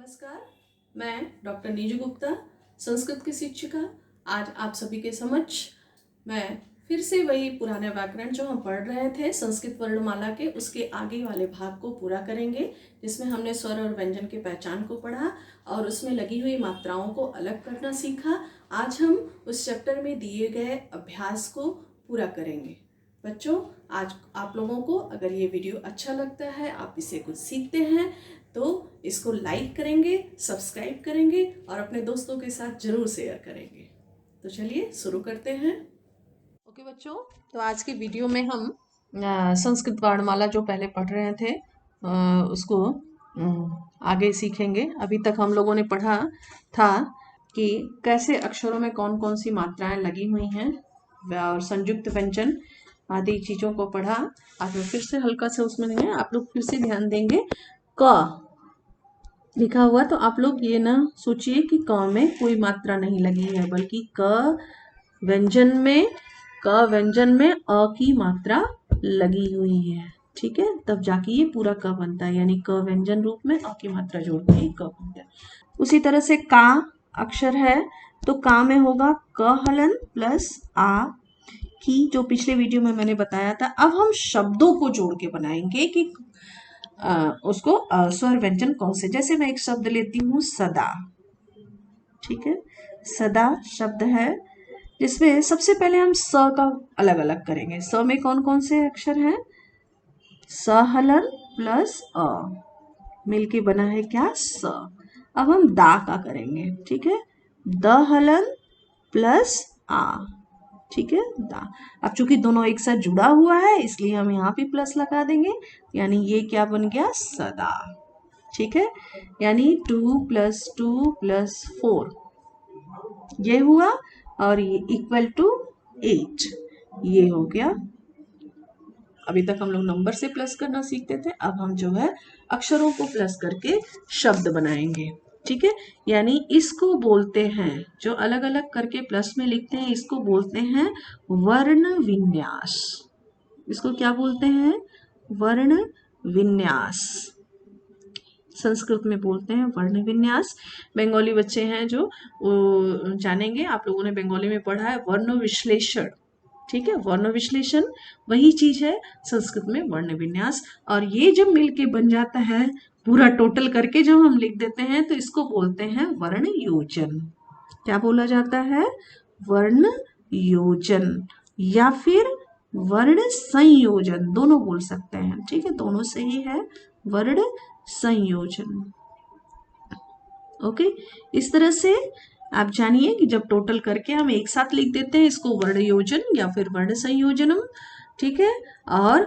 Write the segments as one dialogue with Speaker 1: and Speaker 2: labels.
Speaker 1: नमस्कार, मैं डॉक्टर नीजू गुप्ता, संस्कृत की शिक्षिका। आज आप सभी के समक्ष मैं फिर से वही पुराने व्याकरण जो हम पढ़ रहे थे संस्कृत वर्णमाला के, उसके आगे वाले भाग को पूरा करेंगे, जिसमें हमने स्वर और व्यंजन के पहचान को पढ़ा और उसमें लगी हुई मात्राओं को अलग करना सीखा। आज हम उस चैप्टर में दिए गए अभ्यास को पूरा करेंगे। बच्चों, आज आप लोगों को अगर ये वीडियो अच्छा लगता है, आप इसे कुछ सीखते हैं, तो इसको लाइक करेंगे, सब्सक्राइब करेंगे और अपने दोस्तों के साथ जरूर शेयर करेंगे। तो चलिए शुरू करते हैं। ओके बच्चों, तो आज की वीडियो में हम संस्कृत वर्णमाला जो पहले पढ़ रहे थे उसको आगे सीखेंगे। अभी तक हम लोगों ने पढ़ा था कि कैसे अक्षरों में कौन कौन सी मात्राएं लगी हुई हैं और संयुक्त व्यंजन आदि चीज़ों को पढ़ा। आज मैं फिर से हल्का से उसमें नहीं है, आप लोग फिर से ध्यान देंगे। क लिखा हुआ, तो आप लोग ये ना सोचिए कि क में कोई मात्रा नहीं लगी है, बल्कि क व्यंजन में अ की मात्रा लगी हुई है। ठीक है, तब जाके ये पूरा क बनता है, यानी क व्यंजन रूप में अ की मात्रा जोड़ के क बन गया। उसी तरह से का अक्षर है, तो का में होगा क हलन प्लस आ की, जो पिछले वीडियो में मैंने बताया था। अब हम शब्दों को जोड़ के बनाएंगे कि उसको स्वर व्यंजन कौन से। जैसे मैं एक शब्द लेती हूँ सदा। ठीक है, सदा शब्द है जिसमें सबसे पहले हम स का अलग अलग करेंगे। स में कौन कौन से अक्षर हैं? स हलन प्लस अ मिलके बना है क्या? स। अब हम दा का करेंगे। ठीक है, द हलन प्लस आ। ठीक है, दा। अब चूंकि दोनों एक साथ जुड़ा हुआ है, इसलिए हम यहाँ पे प्लस लगा देंगे, यानी ये क्या बन गया? सदा। ठीक है, यानी 2 + 2 + 4 ये हुआ, और ये इक्वल टू 8 ये हो गया। अभी तक हम लोग नंबर से प्लस करना सीखते थे, अब हम जो है अक्षरों को प्लस करके शब्द बनाएंगे। ठीक है, यानी इसको बोलते हैं, जो अलग अलग करके प्लस में लिखते हैं, इसको बोलते हैं वर्ण विन्यास। इसको क्या बोलते हैं? वर्ण विन्यास। संस्कृत में बोलते हैं वर्ण विन्यास। बंगाली बच्चे हैं जो वो जानेंगे, आप लोगों ने बंगाली में पढ़ा है वर्ण विश्लेषण। ठीक है, वर्ण विश्लेषण वही चीज है संस्कृत में वर्ण विन्यास। और ये जब मिलके बन जाता है, पूरा टोटल करके जब हम लिख देते हैं, तो इसको बोलते हैं वर्ण योजन। क्या बोला जाता है? वर्ण योजन या फिर वर्ण संयोजन, दोनों बोल सकते हैं। ठीक है, दोनों सही है, वर्ण संयोजन। ओके, इस तरह से आप जानिए कि जब टोटल करके हम एक साथ लिख देते हैं, इसको वर्ण योजन या फिर वर्ण संयोजनम। ठीक है, और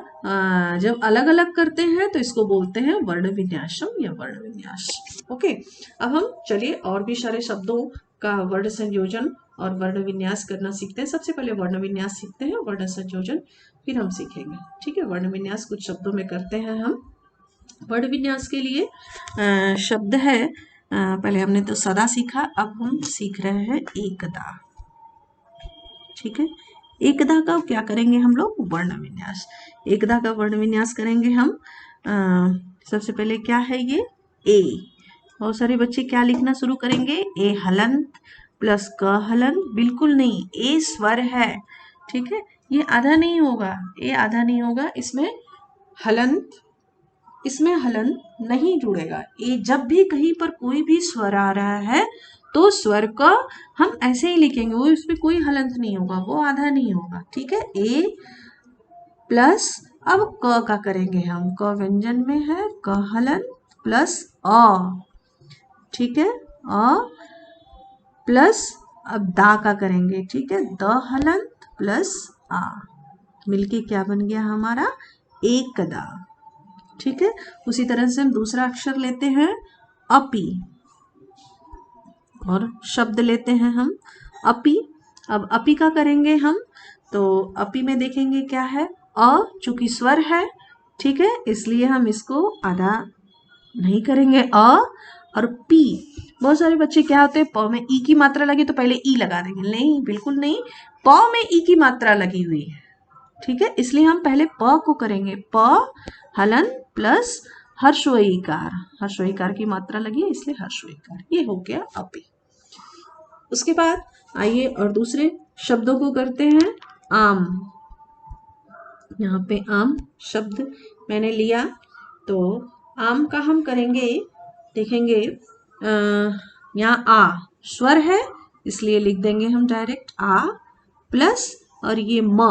Speaker 1: जब अलग अलग करते हैं तो इसको बोलते हैं वर्ण विन्यासम या वर्ण विन्यास। ओके, अब हम चलिए और भी सारे शब्दों का वर्ण संयोजन और वर्ण विन्यास करना सीखते हैं। सबसे पहले वर्ण विन्यास सीखते हैं, वर्ण संयोजन फिर हम सीखेंगे। ठीक है, वर्ण विन्यास कुछ शब्दों में करते हैं हम। वर्ण विन्यास के लिए शब्द है, पहले हमने तो सदा सीखा, अब हम सीख रहे हैं एकदा। ठीक है, एकदा का क्या करेंगे हम लोग? वर्ण विन्यास। एकदा का वर्ण विन्यास करेंगे हम। सबसे पहले क्या है ये? ए। बहुत सारे बच्चे क्या लिखना शुरू करेंगे? ए हलंत प्लस क हलन। बिल्कुल नहीं, ए स्वर है। ठीक है, ये आधा नहीं होगा, ए आधा नहीं होगा, इसमें हलंत, इसमें हलन नहीं जुड़ेगा। ये जब भी कहीं पर कोई भी स्वर आ रहा है, तो स्वर का हम ऐसे ही लिखेंगे, वो इसमें कोई हलंत नहीं होगा, वो आधा नहीं होगा। ठीक है, ए प्लस अब क का करेंगे हम। क व्यंजन में है, क हलन प्लस अ। ठीक है, अ प्लस अब दा का करेंगे। ठीक है, द हलन प्लस आ मिलके क्या बन गया हमारा? एकदा। ठीक है, उसी तरह से हम दूसरा अक्षर लेते हैं अपी, और शब्द लेते हैं हम अपी। अब अपी का करेंगे हम, तो अपी में देखेंगे क्या है? अ, चूंकि स्वर है, ठीक है, इसलिए हम इसको आधा नहीं करेंगे, अ और पी। बहुत सारे बच्चे क्या होते हैं, प में ई की मात्रा लगी तो पहले ई लगा देंगे। नहीं, बिल्कुल नहीं, प में ई की मात्रा लगी हुई है। ठीक है, इसलिए हम पहले प को करेंगे, प हलन प्लस हर्षोईकार, हर्षोईकार की मात्रा लगी है इसलिए हर्षोईकार। ये हो गया अपे। उसके बाद आइए और दूसरे शब्दों को करते हैं। आम, यहाँ पे आम शब्द मैंने लिया, तो आम का हम करेंगे, देखेंगे यहाँ आ स्वर है इसलिए लिख देंगे हम डायरेक्ट आ प्लस और ये म,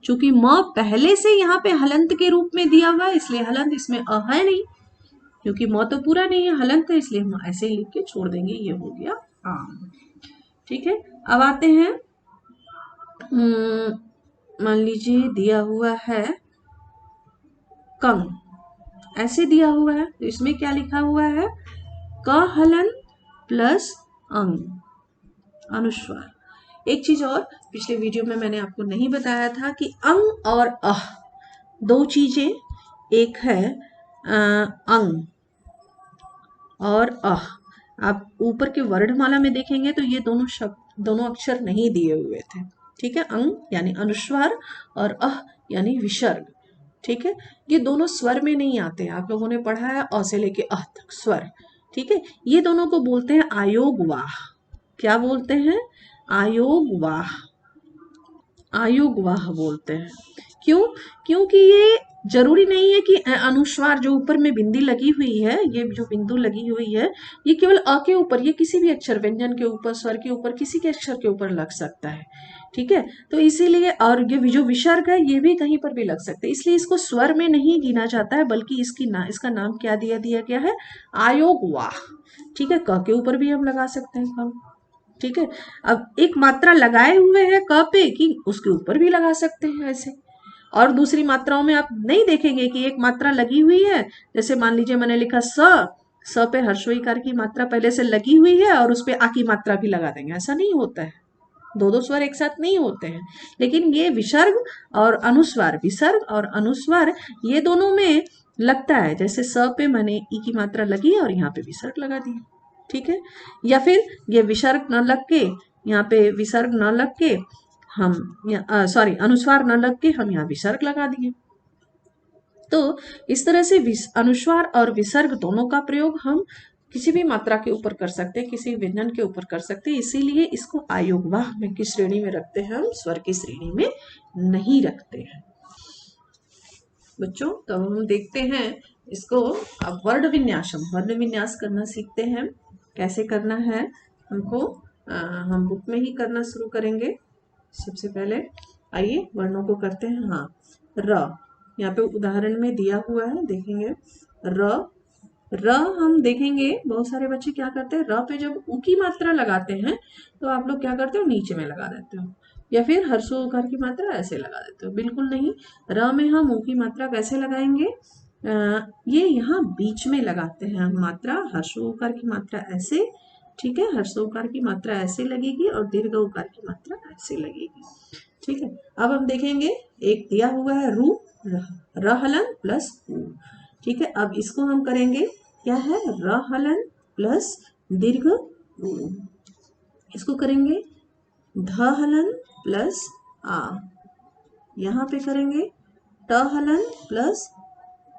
Speaker 1: चूंकि म पहले से यहाँ पे हलंत के रूप में दिया हुआ है इसलिए हलंत इसमें अ है नहीं, क्योंकि म तो पूरा नहीं है, हलंत है, इसलिए हम ऐसे ही लिख के छोड़ देंगे। ये हो गया आम। ठीक है, अब आते हैं, मान लीजिए दिया हुआ है कंग, ऐसे दिया हुआ है तो इसमें क्या लिखा हुआ है, क हलन प्लस अंग, अनुस्वार। एक चीज और, पिछले वीडियो में मैंने आपको नहीं बताया था कि अंग और अह दो चीजें, एक है अंग और अह। आप ऊपर के वर्णमाला में देखेंगे तो ये दोनों शब्द, दोनों अक्षर नहीं दिए हुए थे। ठीक है, अंग यानी अनुस्वार और अह यानी विसर्ग। ठीक है, ये दोनों स्वर में नहीं आते हैं, आप लोगों ने पढ़ा है अ से लेके अह तक स्वर। ठीक है, ये दोनों को बोलते हैं आयोगवाह। क्या बोलते हैं, आयोगवाह, आयोगवाह बोलते हैं। क्यों, क्योंकि ये जरूरी नहीं है कि अनुस्वार जो ऊपर में बिंदी लगी हुई है, ये जो बिंदु लगी हुई है ये केवल अ के ऊपर, ये किसी भी अक्षर, व्यंजन के ऊपर, स्वर के ऊपर, किसी के अक्षर के ऊपर लग सकता है। ठीक है, तो इसीलिए, और ये जो विसर्ग है ये भी कहीं पर भी लग सकता है, इसलिए इसको स्वर में नहीं गिना जाता है, बल्कि इसका नाम क्या दिया गया है, आयोगवाह। ठीक है, क के ऊपर भी हम लगा सकते हैं क। ठीक है, अब एक मात्रा लगाए हुए हैं क पे कि उसके ऊपर भी लगा सकते हैं ऐसे। और दूसरी मात्राओं में आप नहीं देखेंगे कि एक मात्रा लगी हुई है, जैसे मान लीजिए मैंने लिखा स पे हर्षोईकार की मात्रा पहले से लगी हुई है और उस पे आ की मात्रा भी लगा देंगे, ऐसा नहीं होता है, दो दो स्वर एक साथ नहीं होते हैं। लेकिन ये विसर्ग और अनुस्वार, विसर्ग और अनुस्वार ये दोनों में लगता है, जैसे स पे मैंने ई की मात्रा लगी है और यहाँ पे विसर्ग लगा दिया। ठीक है, या फिर ये विसर्ग न लग के, यहाँ पे विसर्ग न लग के हम सॉरी अनुस्वार न लग के हम यहाँ विसर्ग लगा दिए। तो इस तरह से अनुस्वार और विसर्ग दोनों का प्रयोग हम किसी भी मात्रा के ऊपर कर सकते हैं, किसी व्यंजन के ऊपर कर सकते हैं, इसीलिए इसको आयोगवाह में की श्रेणी में रखते हैं, हम स्वर की श्रेणी में नहीं रखते हैं बच्चों। तो हम देखते हैं इसको, अब वर्ण विन्यासम, वर्ण विन्यास करना सीखते हैं। कैसे करना है हमको, हम बुक में ही करना शुरू करेंगे। सबसे पहले आइए वर्णों को करते हैं। हाँ, र, यहाँ पे उदाहरण में दिया हुआ है, देखेंगे र हम देखेंगे बहुत सारे बच्चे क्या करते हैं, र पे जब उ की मात्रा लगाते हैं तो आप लोग क्या करते हो, नीचे में लगा देते हो, या फिर हर्षो उकार की मात्रा ऐसे लगा देते हो। बिल्कुल नहीं, र में हम उ की मात्रा कैसे लगाएंगे, ये यहाँ बीच में लगाते हैं हम मात्रा, हर्षो उकार की मात्रा ऐसे। ठीक है, हर्षो उकार की मात्रा ऐसे लगेगी और दीर्घ उकार की मात्रा ऐसे लगेगी। ठीक है, अब हम देखेंगे, एक दिया हुआ है रू, रहलन प्लस ऊ। ठीक है, अब इसको हम करेंगे, क्या है, रहलन प्लस दीर्घ ऊ, इसको करेंगे धहलन प्लस आ, यहाँ पे करेंगे टहलन प्लस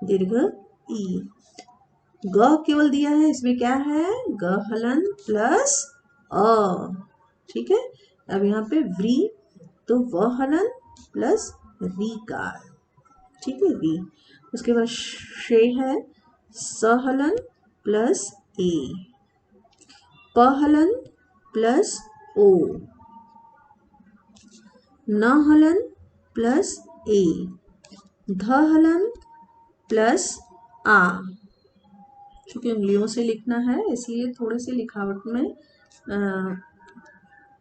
Speaker 1: दीर्घ ई। ग केवल दिया है, इसमें क्या है, गहलन प्लस अ। ठीक है, अब यहाँ पे व्री, तो वहलन प्लस रीकार। ठीक है, री। उसके बाद शे है, सहलन प्लस ए, पहलन प्लस ओ, नहलन प्लस ए, धहलन प्लस आ। क्योंकि उंगलियों से लिखना है इसलिए थोड़े से लिखावट में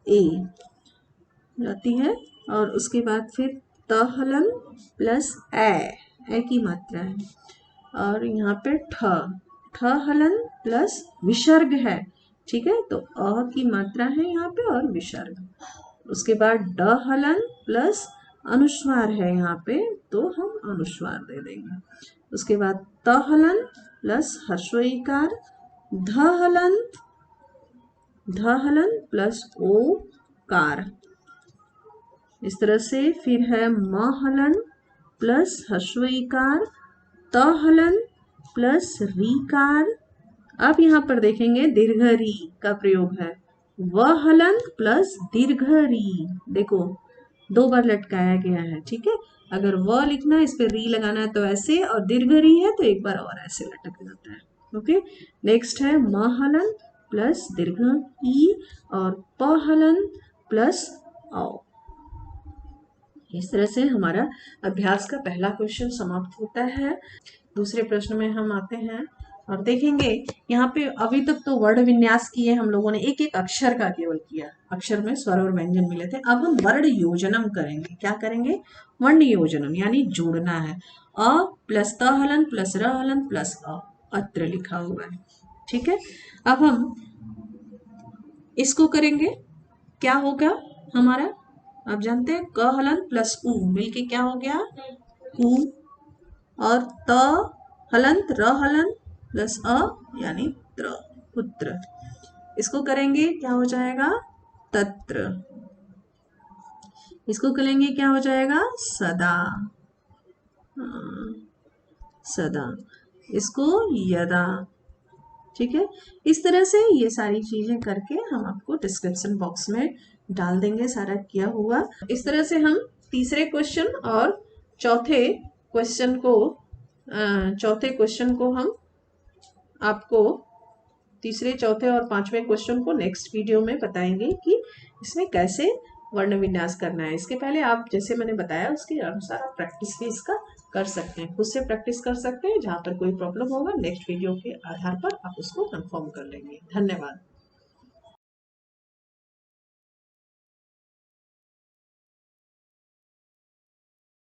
Speaker 1: ए जाती है। और उसके बाद फिर तहलन प्लस ए की मात्रा है, और यहाँ पे ठहलन प्लस विसर्ग है। ठीक है, तो अ की मात्रा है यहाँ पे और विसर्ग। उसके बाद डहलन प्लस अनुस्वार है यहाँ पे, तो हम अनुस्वार दे देंगे। उसके बाद तहलन प्लस हर्षोईकार, धहलन प्लस ओ कार। इस तरह से फिर है महलन प्लस हर्षोईकार, तहलन
Speaker 2: प्लस रीकार। अब यहाँ पर देखेंगे दीर्घ री का प्रयोग है, व हलंत प्लस दीर्घ री। देखो 2 बार लटकाया गया है, ठीक है। अगर व लिखना है, इस पे री लगाना है तो ऐसे, और दीर्घ री है तो एक बार और ऐसे लटक जाता है। ओके, नेक्स्ट है म हलंत प्लस दीर्घ ई और प हलंत प्लस औ। इस तरह से हमारा अभ्यास का पहला क्वेश्चन समाप्त होता है। दूसरे प्रश्न में हम आते हैं और देखेंगे यहाँ पे अभी तक तो वर्ण विन्यास किए हम लोगों ने, एक एक अक्षर का केवल किया, अक्षर में स्वर और व्यंजन मिले थे। अब हम वर्ण योजनम करेंगे। क्या करेंगे? वर्ण योजनम, यानी जोड़ना है। अ प्लस त हलंत प्लस र हलंत प्लस अ, अत्र लिखा हुआ है, ठीक है। अब हम इसको करेंगे, क्या होगा हमारा? आप जानते हैं क हलंत प्लस उ मिलके क्या हो गया? उ। और त हलंत र हलंत प्लस अ यानी त्र, पुत्र। इसको करेंगे क्या हो जाएगा? तत्र। इसको करेंगे क्या हो जाएगा? सदा। सदा। इसको यदा, ठीक है। इस तरह से ये सारी चीजें करके हम आपको डिस्क्रिप्शन बॉक्स में डाल देंगे सारा किया हुआ। इस तरह से हम तीसरे क्वेश्चन और चौथे क्वेश्चन को हम आपको तीसरे, चौथे और पांचवें क्वेश्चन को नेक्स्ट वीडियो में बताएंगे कि इसमें कैसे वर्ण विन्यास करना है। इसके पहले आप जैसे मैंने बताया उसके अनुसार आप प्रैक्टिस भी इसका कर सकते हैं, खुद से प्रैक्टिस कर सकते हैं। जहाँ पर कोई प्रॉब्लम होगा नेक्स्ट वीडियो के आधार पर आप उसको कंफर्म कर लेंगे। धन्यवाद।